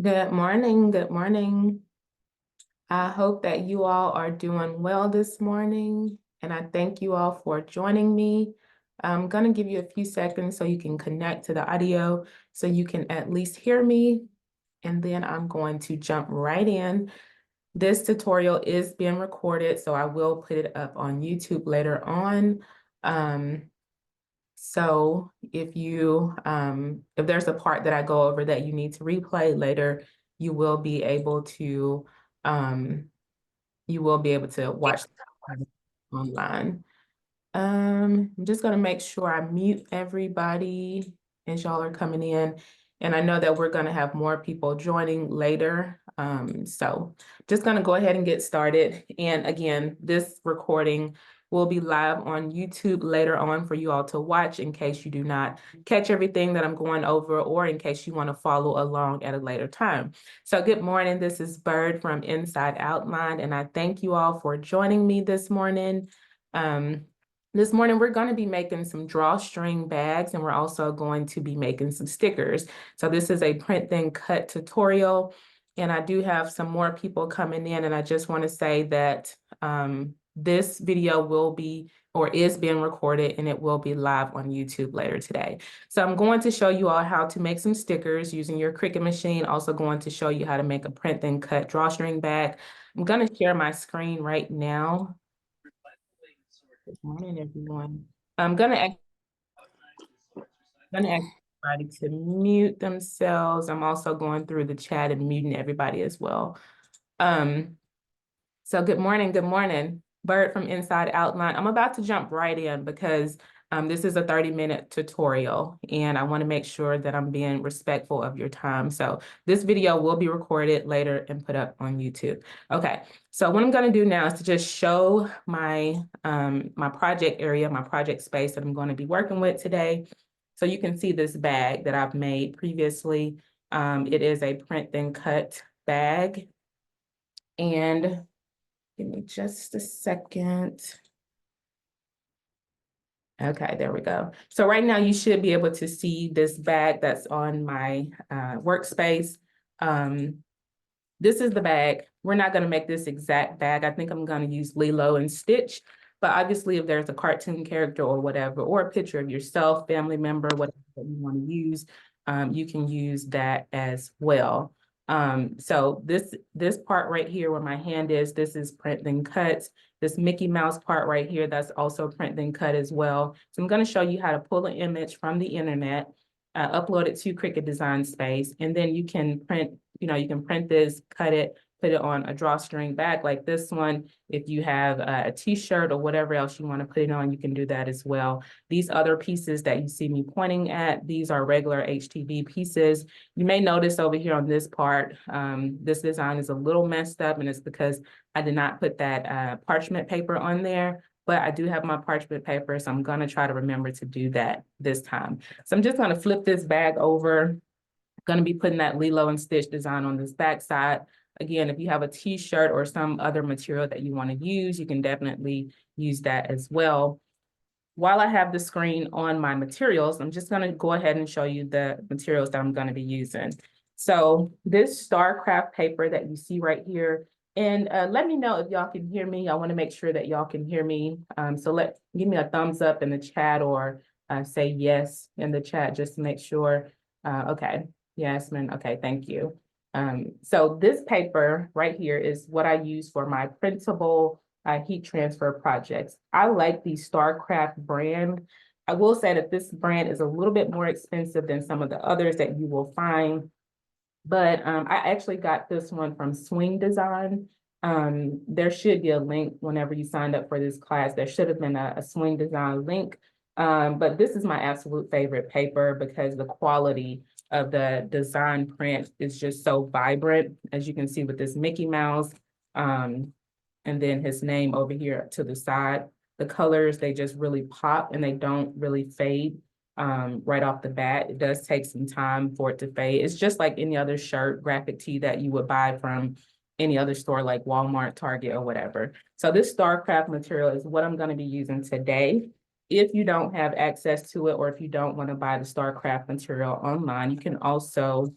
Good morning. Good morning. I hope that you all are doing well this morning, and I thank you all for joining me. I'm going to give you a few seconds so you can connect to the audio so you can at least hear me, and then I'm going to jump right in. This tutorial is being recorded, so I will put it up on YouTube later on. So if there's a part that I go over that you need to replay later, you will be able to um, watch online. I'm just gonna make sure I mute everybody as y'all are coming in. And I know that we're gonna have more people joining later. So just gonna go ahead and get started. And again, this recording will be live on YouTube later on for you all to watch in case you do not catch everything that I'm going over or in case you want to follow along at a later time. So good morning, this is Bird from Inside Outline, and I thank you all for joining me this morning. This morning, we're going to be making some drawstring bags, and we're also going to be making some stickers. So this is a print then cut tutorial, and I do have some more people coming in, and I just want to say that this video will be or is being recorded, and it will be live on YouTube later today. So I'm going to show you all how to make some stickers using your Cricut machine, also going to show you how to make a print then cut drawstring bag. I'm going to share my screen right now. Good morning, everyone. I'm gonna ask everybody to mute themselves. I'm also going through the chat and muting everybody as well. So good morning, good morning. Bird from Inside Outline. I'm about to jump right in because this is a 30-minute tutorial and I want to make sure that I'm being respectful of your time. So this video will be recorded later and put up on YouTube. Okay, so what I'm going to do now is to just show my my project area, my project space that I'm going to be working with today. So you can see this bag that I've made previously. It is a print then cut bag. And give me just a second. Okay, there we go. So right now you should be able to see this bag that's on my workspace. This is the bag. We're not going to make this exact bag. I think I'm going to use Lilo and Stitch. But obviously, if there's a cartoon character or whatever, or a picture of yourself, family member, whatever that you want to use, you can use that as well. So this part right here where my hand is, this is print then cut. This Mickey Mouse part right here, that's also print then cut as well. So I'm going to show you how to pull an image from the internet, upload it to Cricut Design Space, and then you can print, you can print this, cut it, put it on a drawstring bag like this one. If you have a t-shirt or whatever else you want to put it on, you can do that as well. These other pieces that you see me pointing at, these are regular HTV pieces. You may notice over here on this part, this design is a little messed up, and it's because I did not put that parchment paper on there. But I do have my parchment paper, so I'm going to try to remember to do that this time. So I'm just going to flip this bag over. Going to be putting that Lilo and Stitch design on this back side. Again, if you have a t-shirt or some other material that you want to use, you can definitely use that as well. While I have the screen on my materials, I'm just going to go ahead and show you the materials that I'm going to be using. So this Starcraft paper that you see right here, and let me know if y'all can hear me. I want to make sure that y'all can hear me. So give me a thumbs up in the chat or say yes in the chat just to make sure. Okay, Yasmin, okay, thank you. So this paper right here is what I use for my printable heat transfer projects. I like the Starcraft brand. I will say that this brand is a little bit more expensive than some of the others that you will find. But I actually got this one from Swing Design. There should be a link whenever you signed up for this class. There should have been a Swing Design link. But this is my absolute favorite paper because the quality of the design print is just so vibrant, as you can see with this Mickey Mouse, and then his name over here to the side. The colors, they just really pop and they don't really fade right off the bat. It does take some time for it to fade. It's just like any other shirt, graphic tee that you would buy from any other store like Walmart, Target, or whatever. So this Starcraft material is what I'm going to be using today. If you don't have access to it, or if you don't want to buy the Starcraft material online, you can also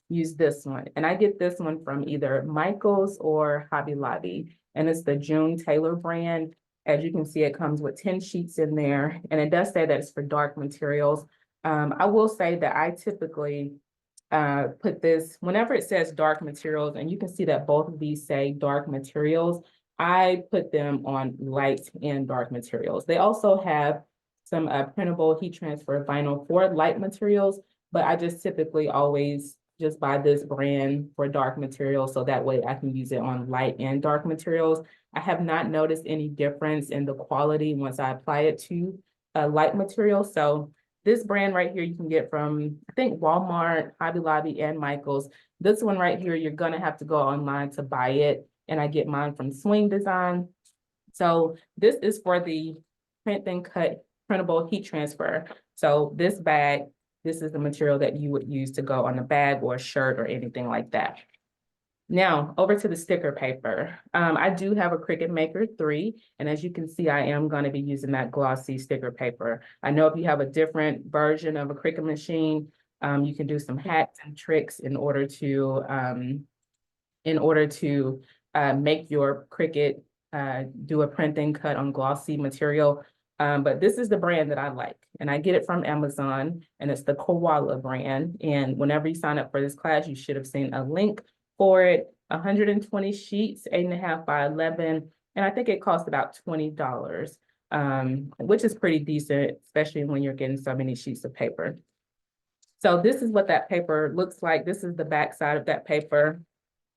use this one. And I get this one from either Michael's or Hobby Lobby. And it's the June Taylor brand. As you can see, it comes with 10 sheets in there. And it does say that it's for dark materials. I will say that I typically put this, whenever it says dark materials, and you can see that both of these say dark materials, I put them on light and dark materials. They also have some printable heat transfer vinyl for light materials, but I just typically always just buy this brand for dark materials, so that way I can use it on light and dark materials. I have not noticed any difference in the quality once I apply it to light material. So this brand right here, you can get from, I think, Walmart, Hobby Lobby, and Michael's. This one right here, you're gonna have to go online to buy it. And I get mine from Swing Design. So this is for the print and cut printable heat transfer. So this bag, this is the material that you would use to go on a bag or a shirt or anything like that. Now, over to the sticker paper. I do have a Cricut Maker 3, and as you can see, I am going to be using that glossy sticker paper. I know if you have a different version of a Cricut machine, you can do some hacks and tricks in order to make your Cricut do a print and cut on glossy material. But this is the brand that I like, and I get it from Amazon, and it's the Koala brand. And whenever you sign up for this class, you should have seen a link for it. 120 sheets, 8.5 by 11, and I think it costs about $20, which is pretty decent, especially when you're getting so many sheets of paper. So this is what that paper looks like. This is the back side of that paper.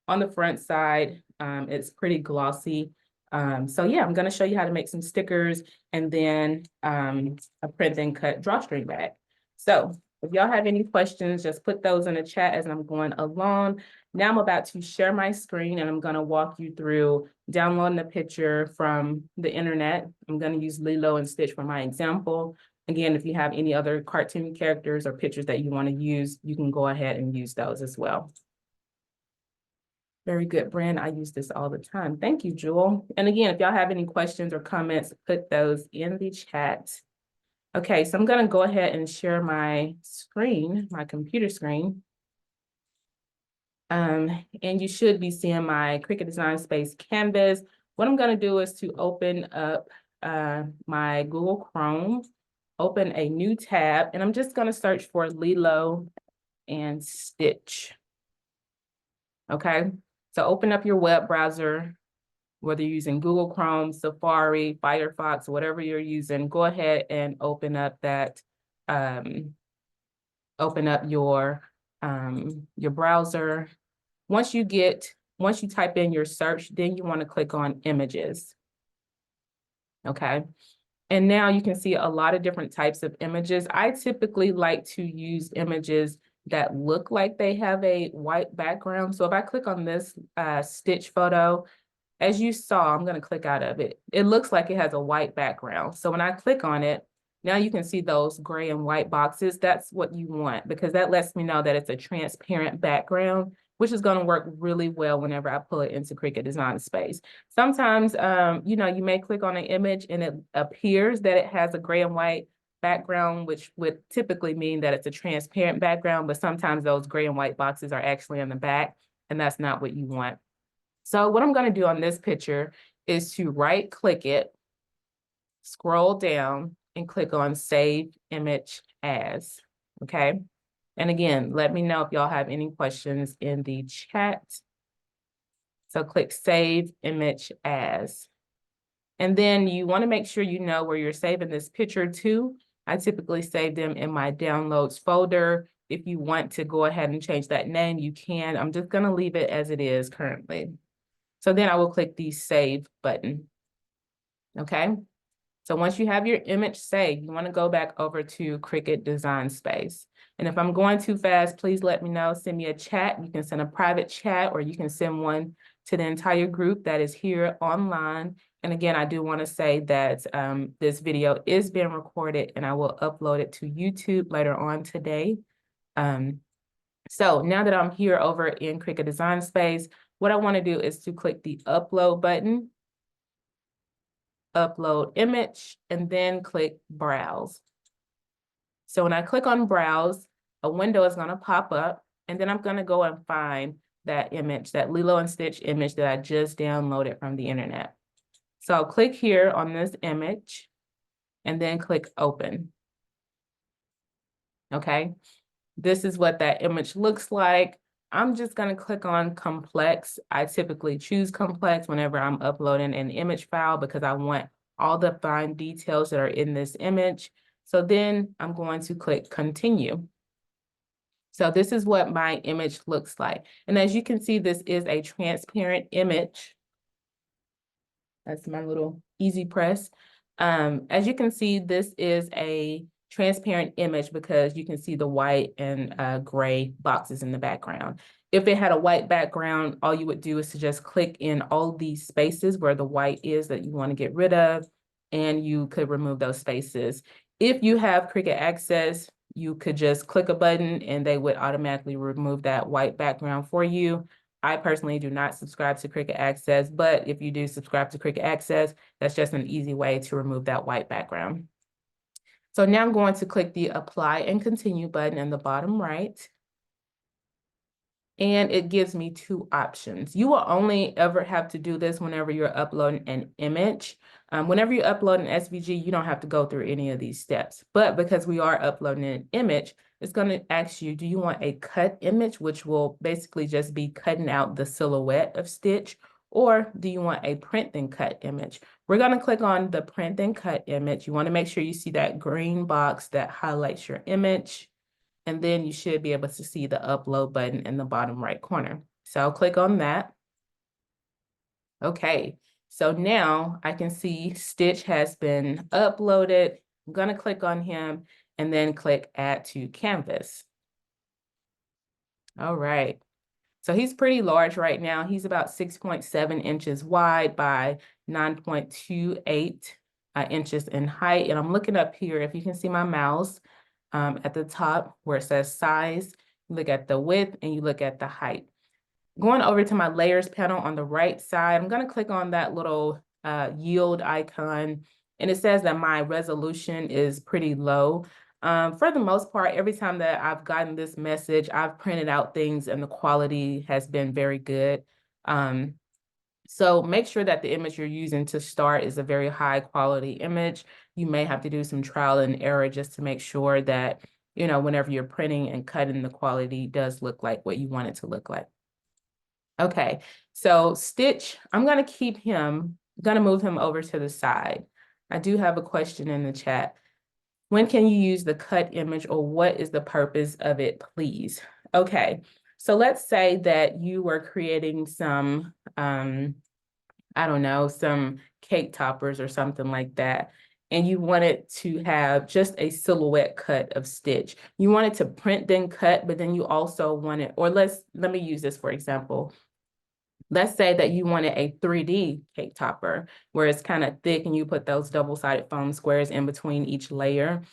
On the front side, it's pretty glossy. So yeah, I'm gonna show you how to make some stickers and then a print and cut drawstring bag. So if y'all have any questions, just put those in the chat as I'm going along. Now I'm about to share my screen and I'm gonna walk you through downloading a picture from the internet. I'm gonna use Lilo and Stitch for my example. Again, if you have any other cartoon characters or pictures that you wanna use, you can go ahead and use those as well. Very good, Brand. I use this all the time. Thank you, Jewel. And again, if y'all have any questions or comments, put those in the chat. Okay, so I'm going to go ahead and share my screen, my computer screen. And you should be seeing my Cricut Design Space canvas. What I'm going to do is to open up my Google Chrome, open a new tab, and I'm just going to search for Lilo and Stitch. Okay, so open up your web browser, whether you're using Google Chrome, Safari, Firefox, whatever you're using, go ahead and open up that, open up your browser. Once you type in your search, then you want to click on images. Okay. And now you can see a lot of different types of images. I typically like to use images that look like they have a white background. So if I click on this Stitch photo, as you saw, I'm going to click out of it. It looks like it has a white background. So when I click on it, now you can see those gray and white boxes. That's what you want, because that lets me know that it's a transparent background, which is going to work really well whenever I pull it into Cricut Design Space. Sometimes, you know, you may click on an image and it appears that it has a gray and white background, which would typically mean that it's a transparent background, but sometimes those gray and white boxes are actually in the back, and that's not what you want. So what I'm going to do on this picture is to right click it, scroll down, and click on Save Image As. Okay. And again, let me know if y'all have any questions in the chat. So click Save Image As. And then you want to make sure you know where you're saving this picture to. I typically save them in my downloads folder. If you want to go ahead and change that name, you can. I'm just going to leave it as it is currently. So then I will click the Save button. Okay. So once you have your image saved, you want to go back over to Cricut Design Space. And if I'm going too fast, please let me know. Send me a chat. You can send a private chat, or you can send one to the entire group that is here online. And again, I do want to say that this video is being recorded and I will upload it to YouTube later on today. So now that I'm here over in Cricut Design Space, what I want to do is to click the Upload button, Upload Image, and then click Browse. So when I click on Browse, a window is going to pop up, And then I'm gonna go and find that image, that Lilo and Stitch image that I just downloaded from the internet. So I'll click here on this image and then click open. Okay, this is what that image looks like. I'm just gonna click on complex. I typically choose complex whenever I'm uploading an image file because I want all the fine details that are in this image. So then I'm going to click continue. So this is what my image looks like. And as you can see, this is a transparent image. That's my little easy press. As you can see, this is a transparent image because you can see the white and gray boxes in the background. If it had a white background, all you would do is to just click in all these spaces where the white is that you want to get rid of, and you could remove those spaces. If you have Cricut Access, you could just click a button and they would automatically remove that white background for you. I personally do not subscribe to Cricut Access, but if you do subscribe to Cricut Access, that's just an easy way to remove that white background. So now I'm going to click the Apply and Continue button in the bottom right. And it gives me two options. You will only ever have to do this whenever you're uploading an image. Whenever you upload an SVG, you don't have to go through any of these steps. But because we are uploading an image, it's going to ask you, do you want a cut image, which will basically just be cutting out the silhouette of Stitch, or do you want a print and cut image? We're going to click on the print and cut image. You want to make sure you see that green box that highlights your image. And then you should be able to see the upload button in the bottom right corner. So I'll click on that. Okay, so now I can see Stitch has been uploaded. I'm gonna click on him and then click Add to Canvas. All right, so he's pretty large right now. He's about 6.7 inches wide by 9.28 inches in height. And I'm looking up here, if you can see my mouse, at the top where it says size, you look at the width and you look at the height. Going over to my layers panel on the right side, I'm going to click on that little yield icon, and it says that my resolution is pretty low. For the most part, every time that I've gotten this message, I've printed out things and the quality has been very good. So make sure that the image you're using to start is a very high quality image. You may have to do some trial and error just to make sure that, you know, whenever you're printing and cutting, the quality does look like what you want it to look like. Okay, so Stitch, I'm gonna keep him, gonna move him over to the side. I do have a question in the chat. When can you use the cut image, or what is the purpose of it, please? Okay, so let's say that you were creating some, I don't know, some cake toppers or something like that, and you wanted to have just a silhouette cut of Stitch. You wanted to print then cut, but then you also wanted, or let me use this for example. Let's say that you wanted a 3D cake topper where it's kind of thick and you put those double-sided foam squares in between each layer.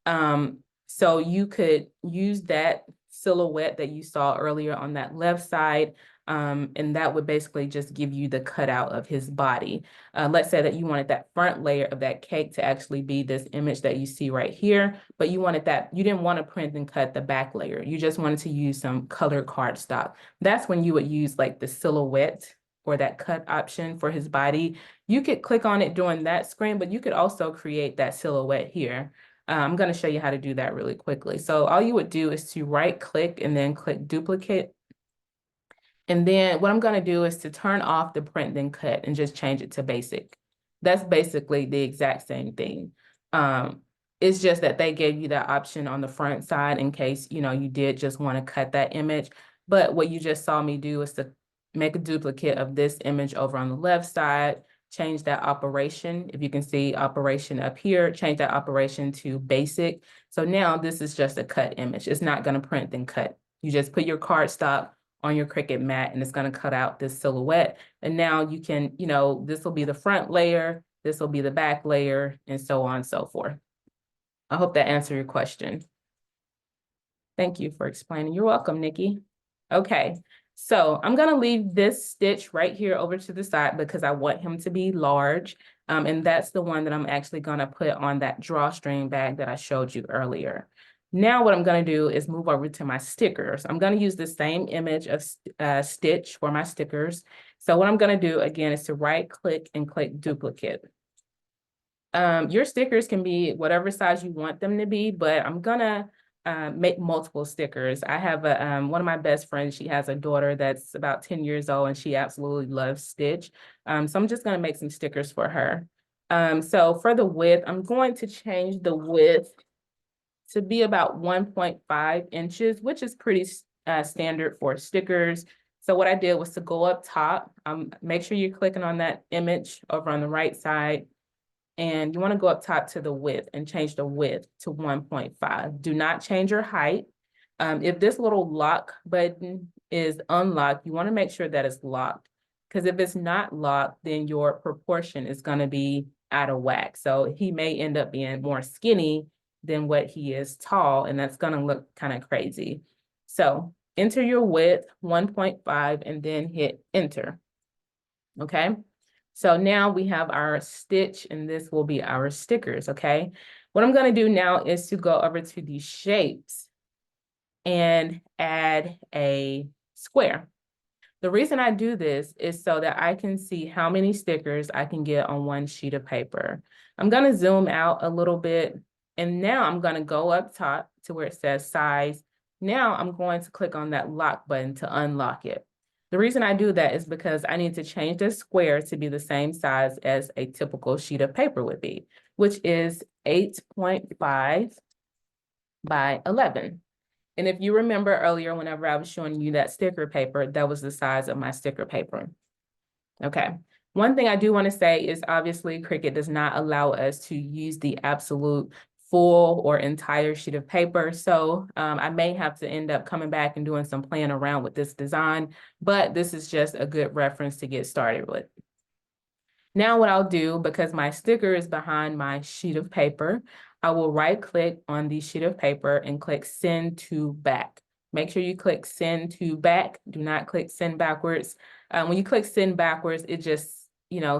So you could use that silhouette that you saw earlier on that left side, and that would basically just give you the cutout of his body. Let's say that you wanted that front layer of that cake to actually be this image that you see right here, but you wanted that, you didn't want to print and cut the back layer. You just wanted to use some colored cardstock. That's when you would use like the silhouette or that cut option for his body. You could click on it during that screen, but you could also create that silhouette here. I'm going to show you how to do that really quickly. So all you would do is to right click and then click duplicate. And then what I'm going to do is to turn off the print then cut and just change it to basic. That's basically the exact same thing. It's just that they gave you that option on the front side in case, you know, you did just want to cut that image. But what you just saw me do is to make a duplicate of this image over on the left side, change that operation. If you can see operation up here, change that operation to basic. So now this is just a cut image. It's not going to print then cut. You just put your cardstock on your Cricut mat and it's going to cut out this silhouette. And now you can, you know, this will be the front layer, this will be the back layer, and so on and so forth. I hope that answered your question. Thank you for explaining. You're welcome, Nikki. Okay. So I'm going to leave this Stitch right here over to the side because I want him to be large. And that's the one that I'm actually going to put on that drawstring bag that I showed you earlier. Now what I'm going to do is move over to my stickers. I'm going to use the same image of stitch for my stickers. So what I'm going to do again is to right click and click duplicate. Your stickers can be whatever size you want them to be, but I'm gonna make multiple stickers. I have one of my best friends, she has a daughter that's about 10 years old and she absolutely loves Stitch. So I'm just gonna make some stickers for her. So for the width, I'm going to change the width to be about 1.5 inches, which is pretty standard for stickers. So what I did was to go up top, make sure you're clicking on that image over on the right side. And you want to go up top to the width and change the width to 1.5. Do not change your height. If this little lock button is unlocked, you want to make sure that it's locked. Because if it's not locked, then your proportion is going to be out of whack. So he may end up being more skinny than what he is tall, and that's going to look kind of crazy. So enter your width, 1.5, and then hit enter. Okay. So now we have our stitch and this will be our stickers, okay? What I'm gonna do now is to go over to the shapes and add a square. The reason I do this is so that I can see how many stickers I can get on one sheet of paper. I'm gonna zoom out a little bit and now I'm gonna go up top to where it says size. Now I'm going to click on that lock button to unlock it. The reason I do that is because I need to change the square to be the same size as a typical sheet of paper would be, which is 8.5 by 11. And if you remember earlier, whenever I was showing you that sticker paper, that was the size of my sticker paper. Okay. One thing I do want to say is obviously Cricut does not allow us to use the absolute full or entire sheet of paper. So I may have to end up coming back and doing some playing around with this design, but this is just a good reference to get started with. Now what I'll do, because my sticker is behind my sheet of paper, I will right click on the sheet of paper and click send to back. Make sure you click send to back. Do not click send backwards. When you click send backwards, it just,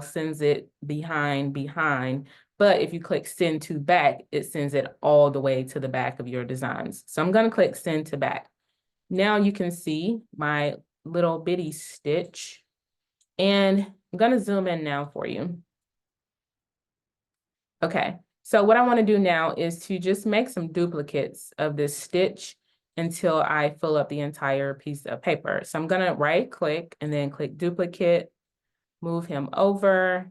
sends it behind. But if you click send to back, it sends it all the way to the back of your designs. So I'm going to click send to back. Now you can see my little bitty stitch. And I'm going to zoom in now for you. Okay, so what I want to do now is to just make some duplicates of this stitch until I fill up the entire piece of paper. So I'm going to right click and then click duplicate, move him over,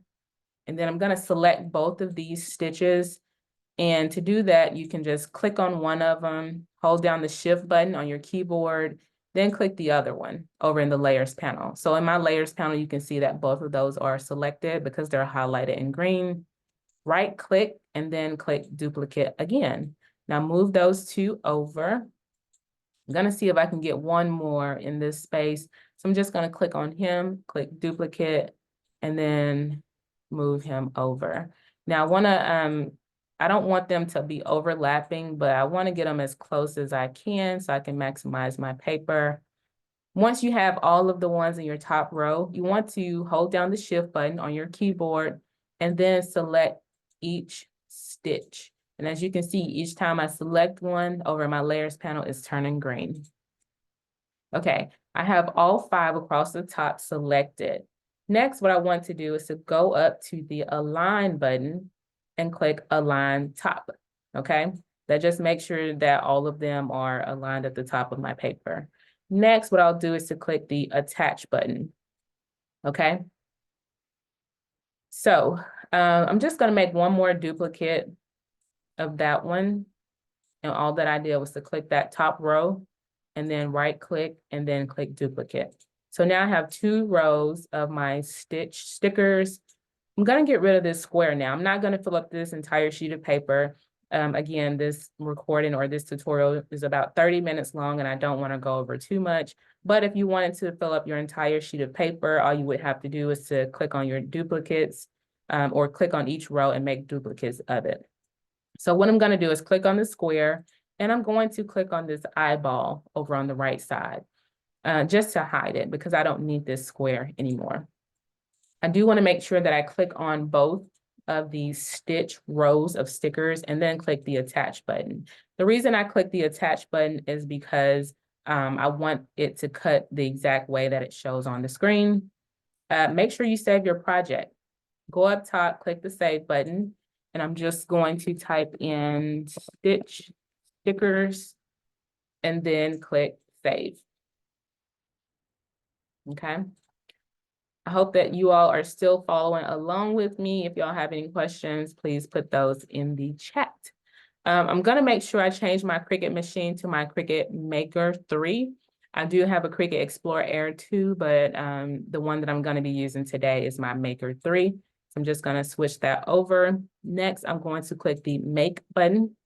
and then I'm going to select both of these stitches. And to do that, you can just click on one of them, hold down the shift button on your keyboard, then click the other one over in the layers panel. So in my layers panel, you can see that both of those are selected because they're highlighted in green. Right click and then click duplicate again. Now move those two over. I'm gonna see if I can get one more in this space. So I'm just gonna click on him, click duplicate, and then move him over. Now I don't want them to be overlapping, but I wanna get them as close as I can so I can maximize my paper. Once you have all of the ones in your top row, you want to hold down the shift button on your keyboard and then select each stitch. And as you can see, each time I select one over my layers panel, it's turning green. Okay, I have all 5 across the top selected. Next, what I want to do is to go up to the align button and click align top, okay? That just makes sure that all of them are aligned at the top of my paper. Next, what I'll do is to click the attach button, okay? So I'm just gonna make one more duplicate of that one. And all that I did was to click that top row and then right click and then click duplicate. So now I have 2 rows of my stickers. I'm gonna get rid of this square now. I'm not gonna fill up this entire sheet of paper. Again, this recording or this tutorial is about 30 minutes long and I don't wanna go over too much. But if you wanted to fill up your entire sheet of paper, all you would have to do is to click on your duplicates or click on each row and make duplicates of it. So what I'm going to do is click on the square and I'm going to click on this eyeball over on the right side just to hide it because I don't need this square anymore. I do want to make sure that I click on both of these stitch rows of stickers and then click the attach button. The reason I click the attach button is because I want it to cut the exact way that it shows on the screen. Make sure you save your project. Go up top, click the save button, and I'm just going to type in stitch stickers and then click save. Okay. I hope that you all are still following along with me. If y'all have any questions, please put those in the chat. I'm gonna make sure I change my Cricut machine to my Cricut Maker 3. I do have a Cricut Explorer Air 2, but the one that I'm gonna be using today is my Maker 3. So I'm just gonna switch that over. Next, I'm going to click the Make button.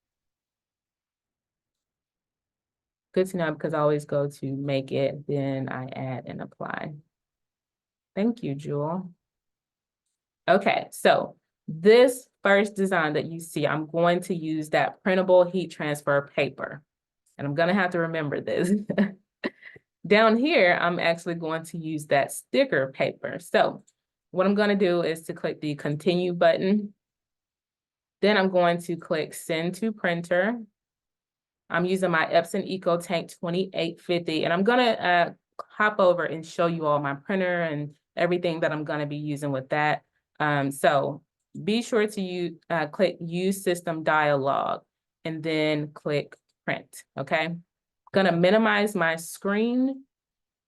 Good to know because I always go to make it, then I add and apply. Thank you, Jewel. Okay, so this first design that you see, I'm going to use that printable heat transfer paper. And I'm gonna have to remember this. Down here, I'm actually going to use that sticker paper. So what I'm gonna do is to click the continue button. Then I'm going to click send to printer. I'm using my Epson EcoTank 2850, and I'm gonna hop over and show you all my printer and everything that I'm gonna be using with that. So be sure to click use system dialog and then click print, okay? Gonna minimize my screen,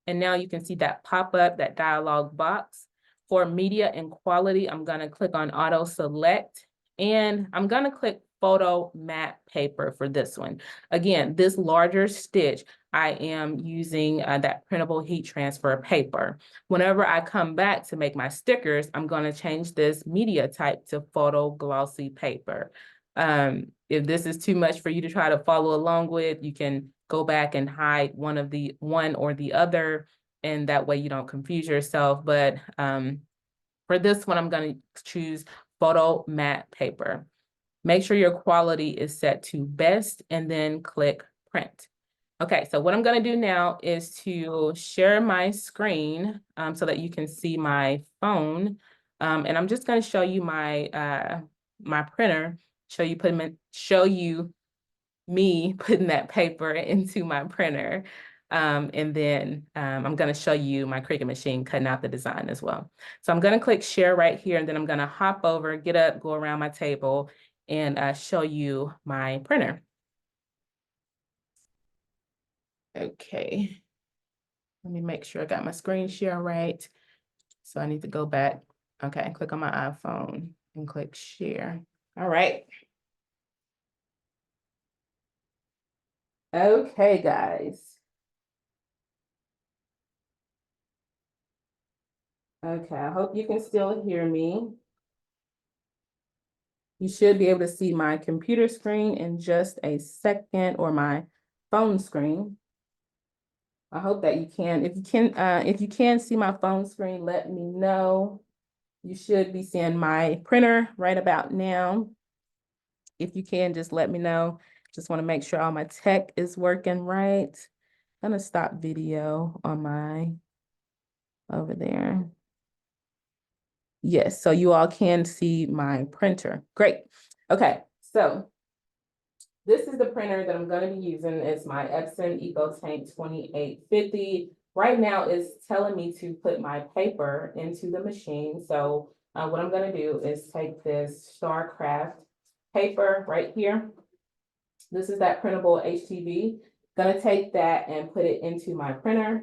and now you can see that pop up, that dialog box. For media and quality, I'm gonna click on auto select, and I'm gonna click photo matte paper for this one. Again, this larger stitch, I am using that printable heat transfer paper. Whenever I come back to make my stickers, I'm gonna change this media type to photo glossy paper. If this is too much for you to try to follow along with, you can go back and hide one or the other, and that way you don't confuse yourself. But for this one, I'm gonna choose photo matte paper. Make sure your quality is set to best and then click print. Okay, so what I'm gonna do now is to share my screen so that you can see my phone. And I'm just gonna show you my my printer, show you me putting that paper into my printer. And then I'm gonna show you my Cricut machine cutting out the design as well. So I'm gonna click share right here, and then I'm gonna hop over, get up, go around my table, and show you my printer. Okay, let me make sure I got my screen share right. So I need to go back. Okay, click on my iPhone and click share. All right. Okay, guys. Okay, I hope you can still hear me. You should be able to see my computer screen in just a second, or my phone screen. I hope that you can. If you can see my phone screen, let me know. You should be seeing my printer right about now. If you can, just let me know. Just want to make sure all my tech is working right. I'm gonna stop video on my over there. Yes, so you all can see my printer. Great. Okay, so this is the printer that I'm going to be using. It's my Epson EcoTank 2850. Right now it's telling me to put my paper into the machine. So what I'm going to do is take this Starcraft paper right here. This is that printable HTV. Going to take that and put it into my printer.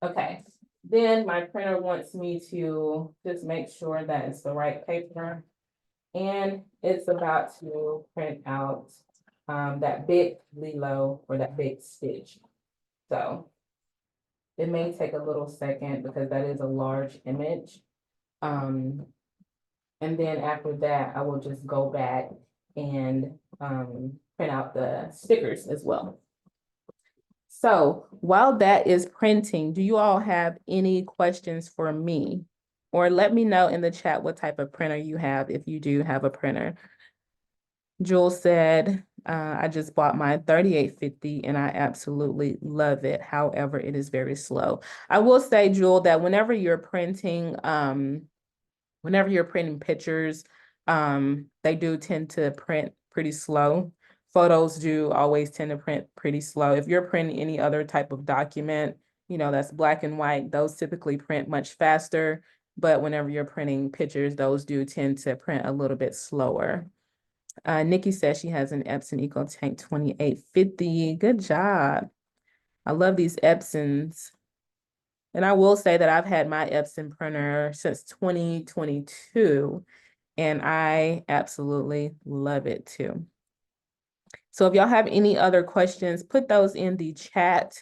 Okay, then my printer wants me to just make sure that it's the right paper. And it's about to print out that big lilo, or that big stitch. So it may take a little second because that is a large image. And then after that, I will just go back and print out the stickers as well. So while that is printing, do you all have any questions for me? Or let me know in the chat what type of printer you have, if you do have a printer. Jewel said I just bought my 3850 and I absolutely love it. However, it is very slow. I will say, Jewel, that whenever you're printing pictures, they do tend to print pretty slow. Photos do always tend to print pretty slow. If you're printing any other type of document, that's black and white, those typically print much faster. But whenever you're printing pictures, those do tend to print a little bit slower. Nikki says she has an Epson EcoTank 2850. Good job. I love these Epsons. And I will say that I've had my Epson printer since 2022, and I absolutely love it too. So if y'all have any other questions, put those in the chat.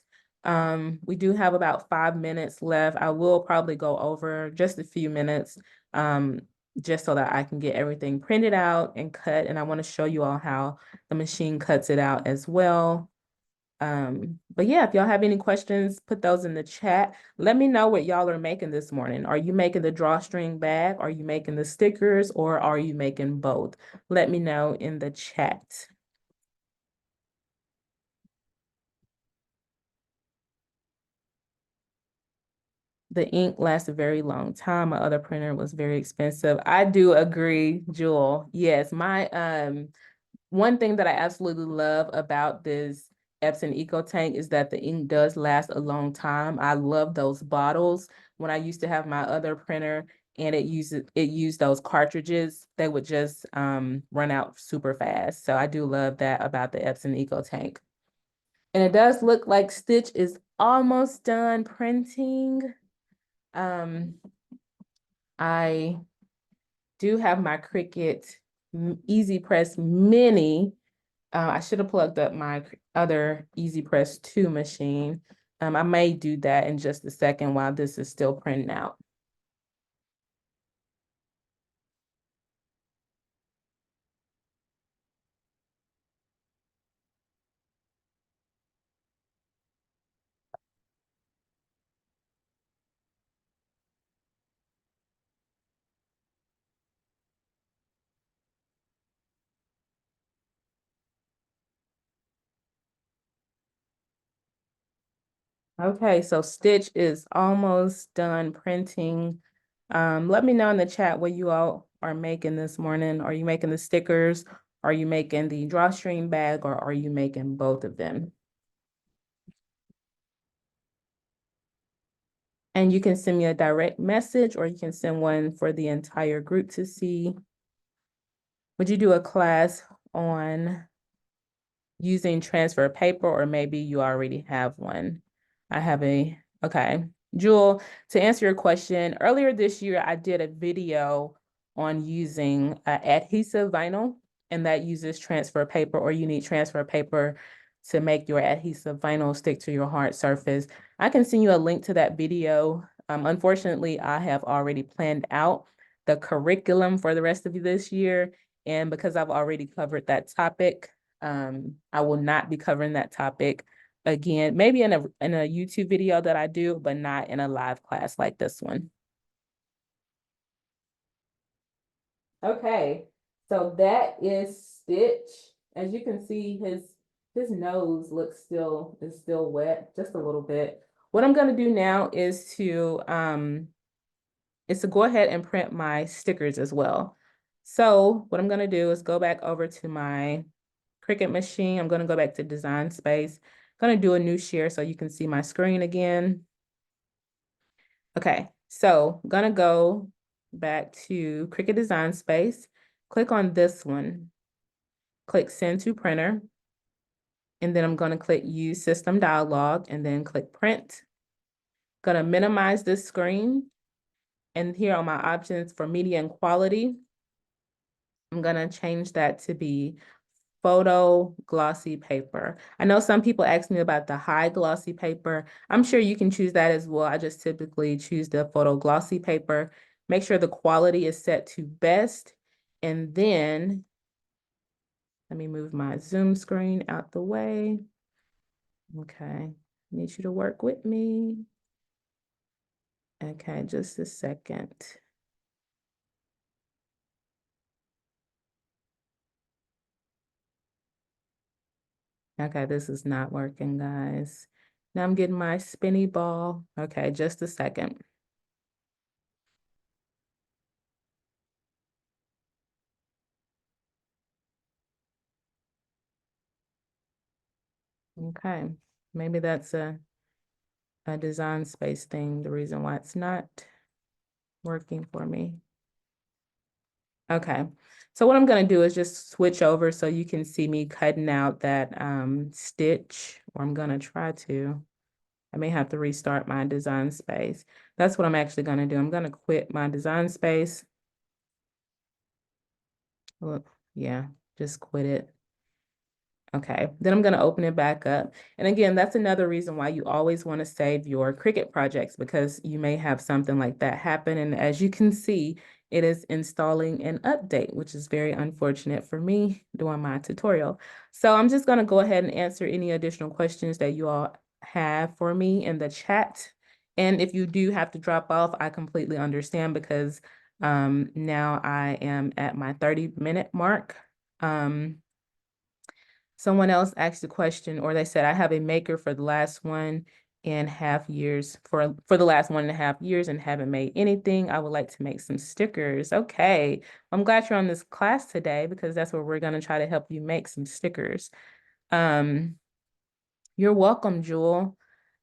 We do have about 5 minutes left. I will probably go over just a few minutes, just so that I can get everything printed out and cut. And I want to show you all how the machine cuts it out as well. But yeah, if y'all have any questions, put those in the chat. Let me know what y'all are making this morning. Are you making the drawstring bag? Are you making the stickers, or are you making both? Let me know in the chat. The ink lasts a very long time. My other printer was very expensive. I do agree, Jewel. Yes, my one thing that I absolutely love about this Epson EcoTank is that the ink does last a long time. I love those bottles. When I used to have my other printer and it used those cartridges, they would just run out super fast. So I do love that about the Epson EcoTank. And it does look like Stitch is almost done printing. I do have my Cricut Easy Press Mini. I should have plugged up my other Easy Press 2 machine. I may do that in just a second while this is still printing out. Okay, so Stitch is almost done printing. Let me know in the chat what you all are making this morning. Are you making the stickers? Are you making the drawstring bag, or are you making both of them? And you can send me a direct message, or you can send one for the entire group to see. Would you do a class on using transfer paper, or maybe you already have one? Okay. Jewel, to answer your question, earlier this year, I did a video on using adhesive vinyl, and that uses transfer paper, or you need transfer paper to make your adhesive vinyl stick to your hard surface. I can send you a link to that video. Unfortunately, I have already planned out the curriculum for the rest of this year. And because I've already covered that topic, I will not be covering that topic again, maybe in a YouTube video that I do, but not in a live class like this one. Okay, so that is Stitch. As you can see, his nose is still wet, just a little bit. What I'm gonna do now is to go ahead and print my stickers as well. So what I'm gonna do is go back over to my Cricut machine. I'm gonna go back to Design Space. I'm gonna do a new share so you can see my screen again. Okay, so I'm gonna go back to Cricut Design Space. Click on this one. Click Send to Printer. And then I'm gonna click Use System Dialog and then click Print. Gonna minimize this screen. And here on my options for media and quality, I'm gonna change that to be photo glossy paper. I know some people ask me about the high glossy paper. I'm sure you can choose that as well. I just typically choose the photo glossy paper. Make sure the quality is set to best. And then let me move my Zoom screen out the way. Okay, need you to work with me. Okay, just a second. Okay, this is not working, guys. Now I'm getting my spinny ball. Okay, just a second. Okay, maybe that's a design space thing, the reason why it's not working for me. Okay, so what I'm gonna do is just switch over so you can see me cutting out that stitch, or I'm gonna try to. I may have to restart my design space. That's what I'm actually gonna do. I'm gonna quit my design space. Look, yeah, just quit it. Okay, then I'm going to open it back up. And again, that's another reason why you always want to save your Cricut projects, because you may have something like that happen. And as you can see, it is installing an update, which is very unfortunate for me doing my tutorial. So I'm just going to go ahead and answer any additional questions that you all have for me in the chat. And if you do have to drop off, I completely understand, because now I am at my 30-minute mark. Someone else asked a question, or they said, I have a maker for the last 1.5 years, for the last 1.5 years, and haven't made anything. I would like to make some stickers. Okay. I'm glad you're on this class today, because that's where we're going to try to help you make some stickers. You're welcome, Jewel.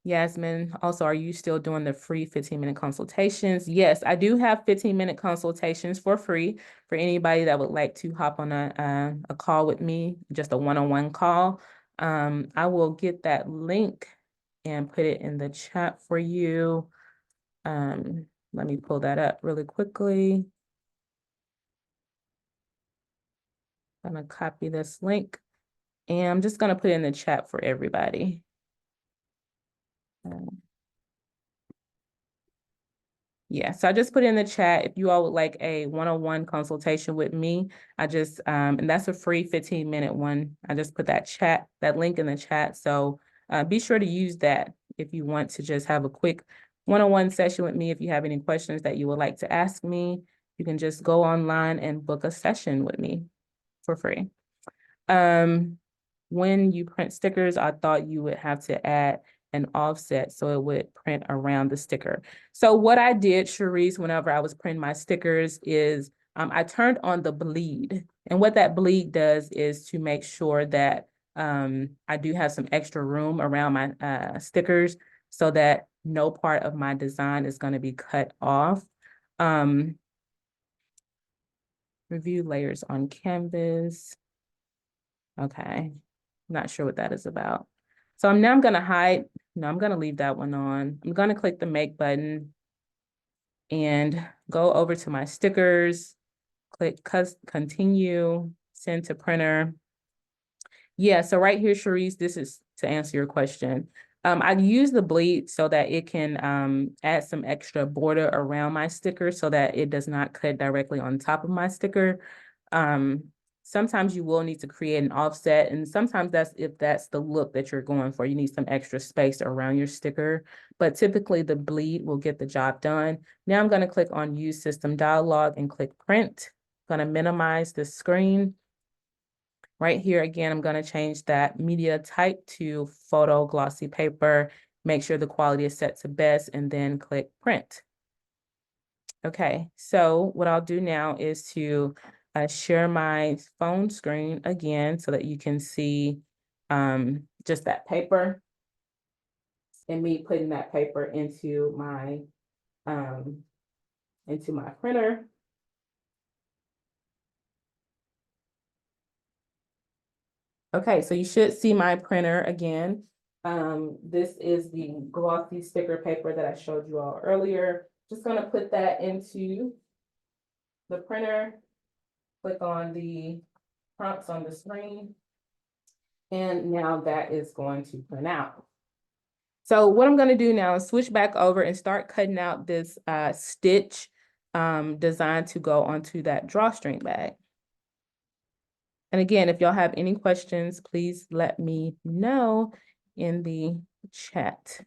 Yasmin, also, are you still doing the free 15-minute consultations? Yes, I do have 15-minute consultations for free for anybody that would like to hop on a call with me, just a one-on-one call. I will get that link and put it in the chat for you. Let me pull that up really quickly. I'm gonna copy this link, and I'm just gonna put it in the chat for everybody. Yeah, so I just put in the chat if you all would like a one-on-one consultation with me. I just and that's a free 15-minute one. I just put that link in the chat. So be sure to use that if you want to just have a quick one-on-one session with me. If you have any questions that you would like to ask me, you can just go online and book a session with me for free. When you print stickers, I thought you would have to add an offset so it would print around the sticker. So what I did, Cherise, whenever I was printing my stickers is I turned on the bleed. And what that bleed does is to make sure that I do have some extra room around my stickers so that no part of my design is going to be cut off. Review layers on canvas. Okay. Not sure what that is about. So I'm going to hide. No, I'm going to leave that one on. I'm going to click the make button and go over to my stickers, click continue, send to printer. Yeah, so right here, Cherise, this is to answer your question. I use the bleed so that it can add some extra border around my sticker so that it does not cut directly on top of my sticker. Sometimes you will need to create an offset, and sometimes if that's the look that you're going for, you need some extra space around your sticker, but typically the bleed will get the job done. Now I'm going to click on Use System Dialog and click Print. I'm going to minimize the screen. Right here, again, I'm going to change that media type to photo glossy paper, make sure the quality is set to best, and then click Print. Okay, so what I'll do now is to share my phone screen again so that you can see just that paper and me putting that paper into my printer. Okay, so you should see my printer again. This is the glossy sticker paper that I showed you all earlier. Just gonna put that into the printer, click on the prompts on the screen, and now that is going to print out. So what I'm gonna do now is switch back over and start cutting out this stitch designed to go onto that drawstring bag. And again, if y'all have any questions, please let me know in the chat.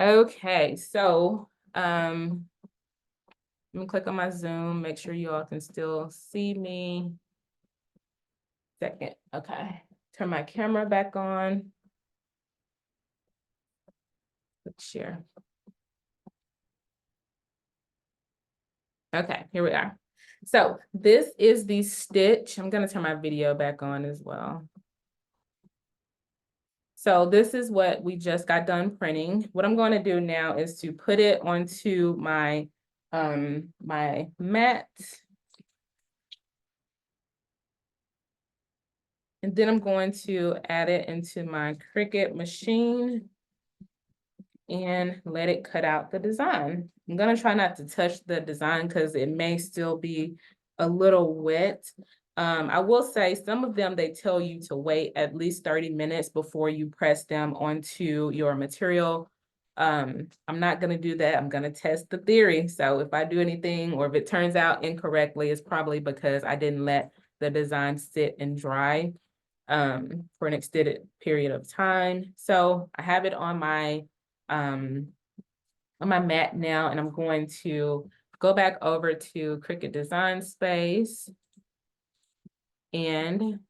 Okay, so let me click on my Zoom, make sure you all can still see me. Second, okay. Turn my camera back on. Let's share. Okay, here we are. So this is the stitch. I'm gonna turn my video back on as well. So this is what we just got done printing. What I'm going to do now is to put it onto my my mat. And then I'm going to add it into my Cricut machine and let it cut out the design. I'm gonna try not to touch the design because it may still be a little wet. I will say some of them, they tell you to wait at least 30 minutes before you press them onto your material. I'm not gonna do that. I'm gonna test the theory. So if I do anything or if it turns out incorrectly, it's probably because I didn't let the design sit and dry for an extended period of time. So I have it on my mat now, and I'm going to go back over to Cricut Design Space and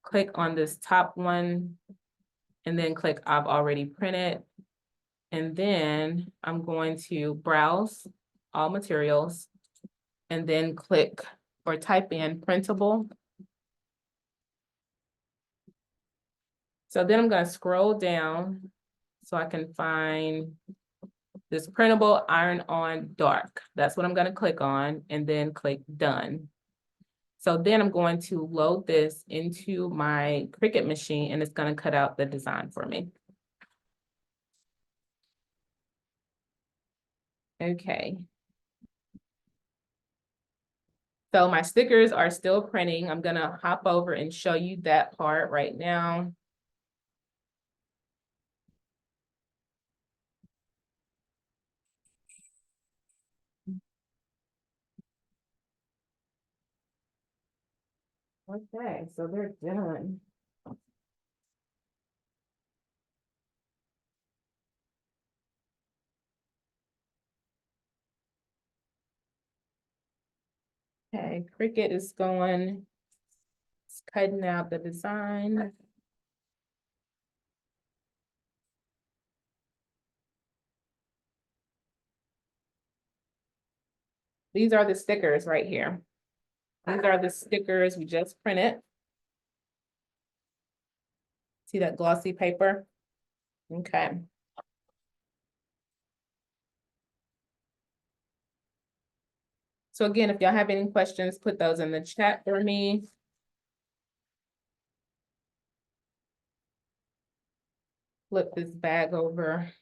click on this top one and then click I've already printed. And then I'm going to browse all materials and then click or type in printable. So then I'm going to scroll down so I can find this printable iron-on dark. That's what I'm going to click on and then click done. So then I'm going to load this into my Cricut machine and it's going to cut out the design for me. Okay. So my stickers are still printing. I'm going to hop over and show you that part right now. Okay, so they're done. Okay, Cricut is going, it's cutting out the design. These are the stickers right here. These are the stickers we just printed. See that glossy paper? Okay. So again, if y'all have any questions, put those in the chat for me. Flip this bag over.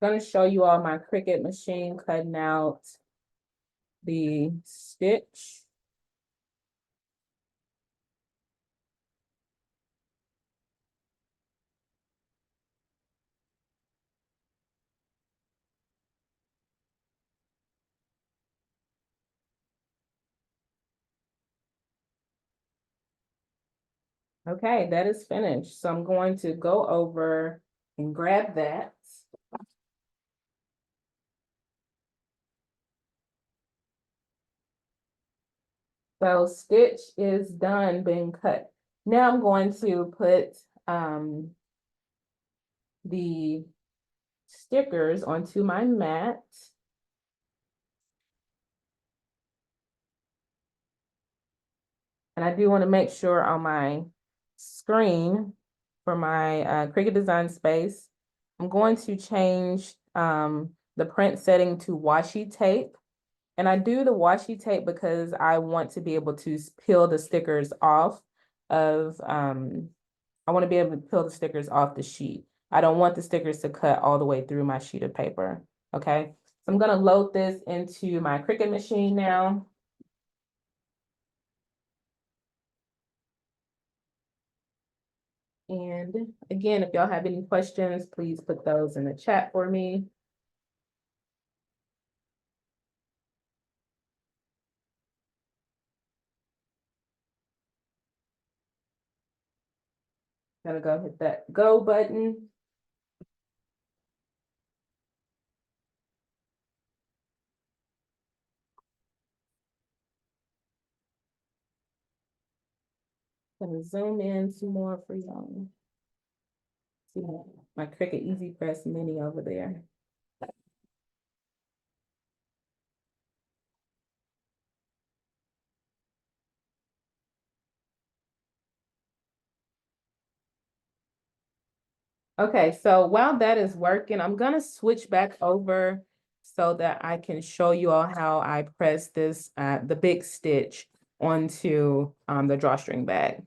I'm going to show you all my Cricut machine cutting out the stitch. Okay, that is finished. So I'm going to go over and grab that. So stitch is done being cut. Now I'm going to put the stickers onto my mat. And I do want to make sure on my screen for my Cricut Design Space, I'm going to change the print setting to washi tape. And I do the washi tape because I want to be able to peel the stickers off of, I want to be able to peel the stickers off the sheet. I don't want the stickers to cut all the way through my sheet of paper, okay? So I'm gonna load this into my Cricut machine now. And again, if y'all have any questions, please put those in the chat for me. Gotta go hit that go button. Gonna zoom in some more for y'all. See my Cricut Easy Press Mini over there. Okay, so while that is working, I'm gonna switch back over so that I can show you all how I press this, the big stitch onto the drawstring bag.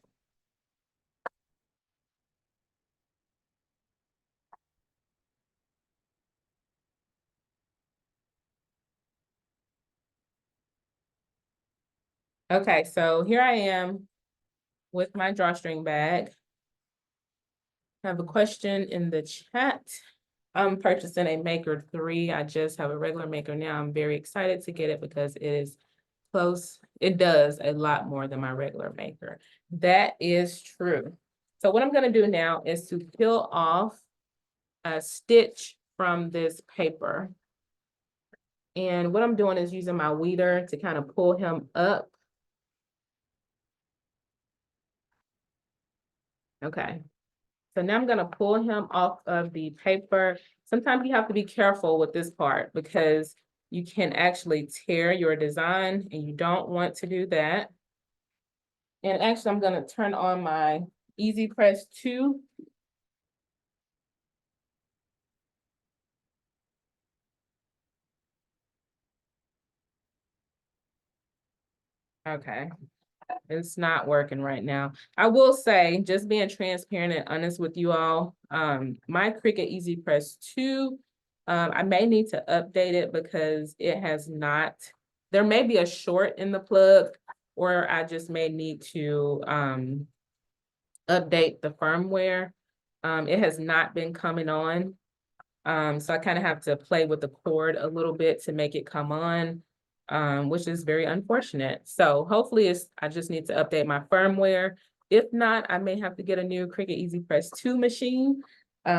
Okay, so here I am with my drawstring bag. I have a question in the chat. I'm purchasing a Maker 3. I just have a regular Maker now. I'm very excited to get it because it is close. It does a lot more than my regular Maker. That is true. So what I'm going to do now is to peel off a stitch from this paper. And what I'm doing is using my weeder to kind of pull him up. Okay. So now I'm going to pull him off of the paper. Sometimes you have to be careful with this part because you can actually tear your design and you don't want to do that. And actually, I'm going to turn on my Easy Press 2. Okay. It's not working right now. I will say, just being transparent and honest with you all, my Cricut Easy Press 2, I may need to update it because it has not, there may be a short in the plug, or I just may need to update the firmware. It has not been coming on. So I kind of have to play with the cord a little bit to make it come on, which is very unfortunate. So hopefully I just need to update my firmware. If not, I may have to get a new Cricut Easy Press 2 machine,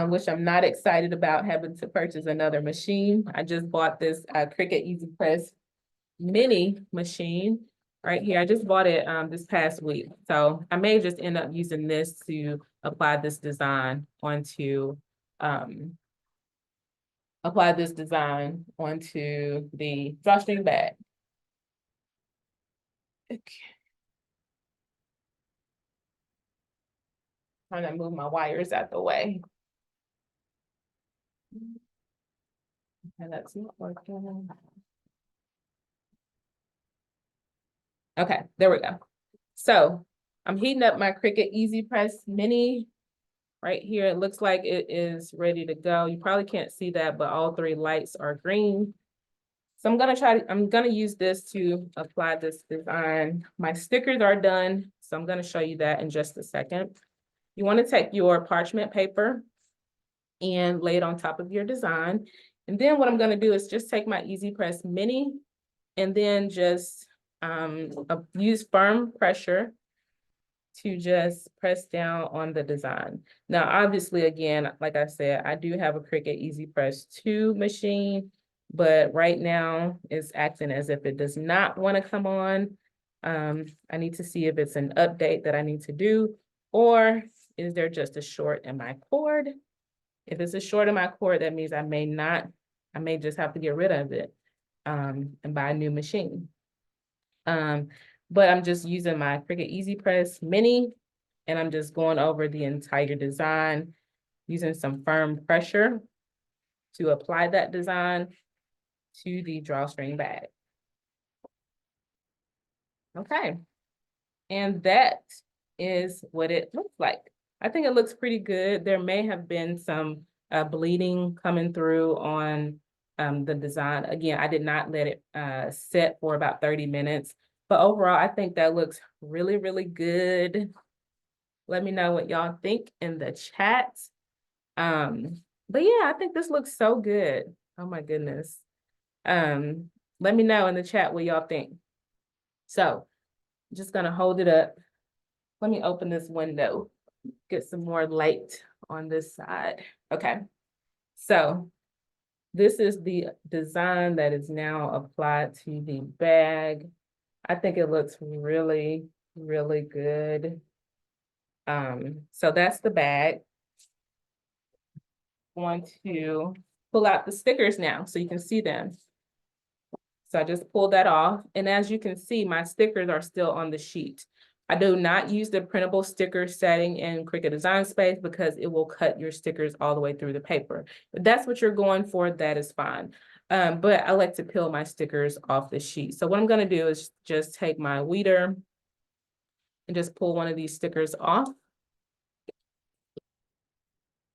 which I'm not excited about having to purchase another machine. I just bought this Cricut Easy Press Mini machine right here. I just bought it this past week. So I may just end up using this to apply this design onto the drawstring bag. Okay. Trying to move my wires out the way. And that's not working. Okay, there we go. So I'm heating up my Cricut Easy Press Mini right here. It looks like it is ready to go. You probably can't see that, but all 3 lights are green. So I'm gonna use this to apply this design. My stickers are done, so I'm gonna show you that in just a second. You want to take your parchment paper and lay it on top of your design. And then what I'm gonna do is just take my Easy Press Mini and then just use firm pressure to just press down on the design. Now, obviously, again, like I said, I do have a Cricut Easy Press 2 machine, but right now it's acting as if it does not want to come on. I need to see if it's an update that I need to do, or is there just a short in my cord? If it's a short in my cord, that means I may just have to get rid of it and buy a new machine. But I'm just using my Cricut Easy Press Mini, and I'm just going over the entire design, using some firm pressure to apply that design to the drawstring bag. Okay, and that is what it looks like. I think it looks pretty good. There may have been some bleeding coming through on the design. Again, I did not let it set for about 30 minutes. But overall, I think that looks really, really good. Let me know what y'all think in the chat. But yeah, I think this looks so good. Oh my goodness. Let me know in the chat what y'all think. So I'm just gonna hold it up. Let me open this window, get some more light on this side. Okay, so this is the design that is now applied to the bag. I think it looks really, really good. So that's the bag. I want to pull out the stickers now so you can see them. So I just pulled that off. And as you can see, my stickers are still on the sheet. I do not use the printable sticker setting in Cricut Design Space because it will cut your stickers all the way through the paper. If that's what you're going for, that is fine. But I like to peel my stickers off the sheet. So what I'm going to do is just take my weeder and just pull one of these stickers off.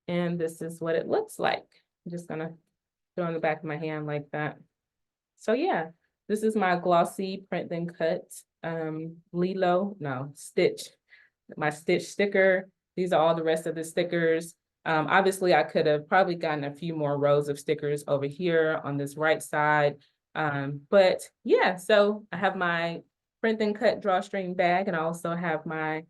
And this is what it looks like. I'm just going to throw in the back of my hand like that. So yeah, this is my glossy print then cut stitch, my stitch sticker. These are all the rest of the stickers. Obviously I could have probably gotten a few more rows of stickers over here on this right side. But yeah, so I have my print then cut drawstring bag, and I also have my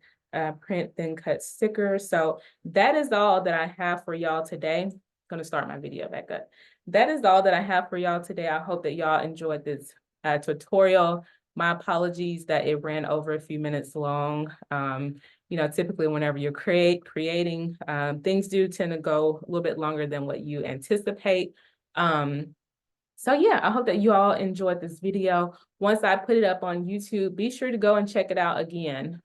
print then cut sticker. So that is all that I have for y'all today. I'm gonna start my video back up. That is all that I have for y'all today. I hope that y'all enjoyed this tutorial. My apologies that it ran over a few minutes long. You know, typically whenever you're creating, things do tend to go a little bit longer than what you anticipate. So yeah, I hope that you all enjoyed this video. Once I put it up on YouTube, be sure to go and check it out again.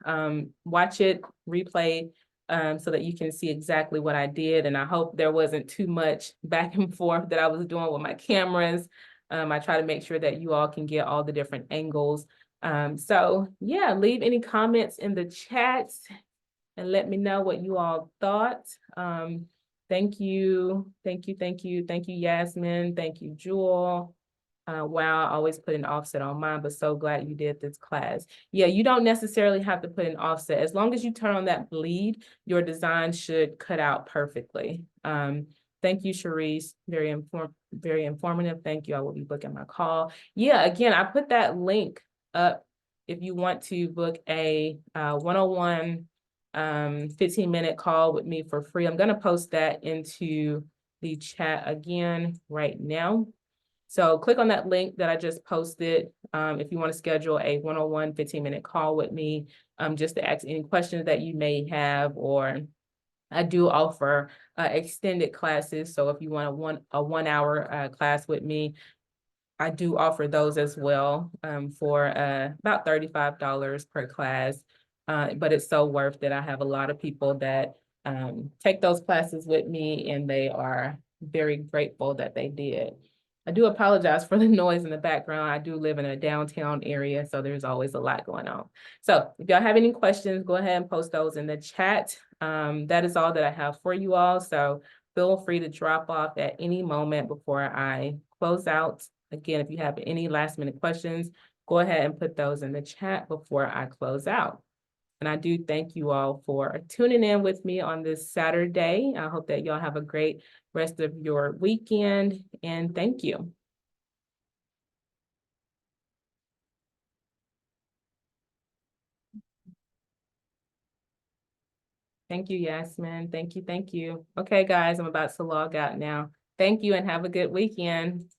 Watch it, replay, so that you can see exactly what I did. And I hope there wasn't too much back and forth that I was doing with my cameras. I try to make sure that you all can get all the different angles. So yeah, leave any comments in the chat and let me know what you all thought. Thank you, Yasmin. Thank you, Jewel. Wow, I always put an offset on mine, but so glad you did this class. Yeah, you don't necessarily have to put an offset. As long as you turn on that bleed, your design should cut out perfectly. Thank you, Cherise. Very informative. Thank you. I will be booking my call. Yeah, again, I put that link up if you want to book a one-on-one 15-minute call with me for free. I'm going to post that into the chat again right now. So click on that link that I just posted if you want to schedule a one-on-one 15-minute call with me, just to ask any questions that you may have. Or I do offer extended classes. So if you want a one-hour class with me, I do offer those as well for about $35 per class. But it's so worth it. I have a lot of people that take those classes with me, and they are very grateful that they did. I do apologize for the noise in the background. I do live in a downtown area, so there's always a lot going on. So if y'all have any questions, go ahead and post those in the chat. That is all that I have for you all. So feel free to drop off at any moment before I close out. Again, if you have any last minute questions, go ahead and put those in the chat before I close out. And I do thank you all for tuning in with me on this Saturday. I hope that y'all have a great rest of your weekend, and thank you. Thank you, Yasmin. Thank you, thank you. Okay, guys, I'm about to log out now. Thank you and have a good weekend.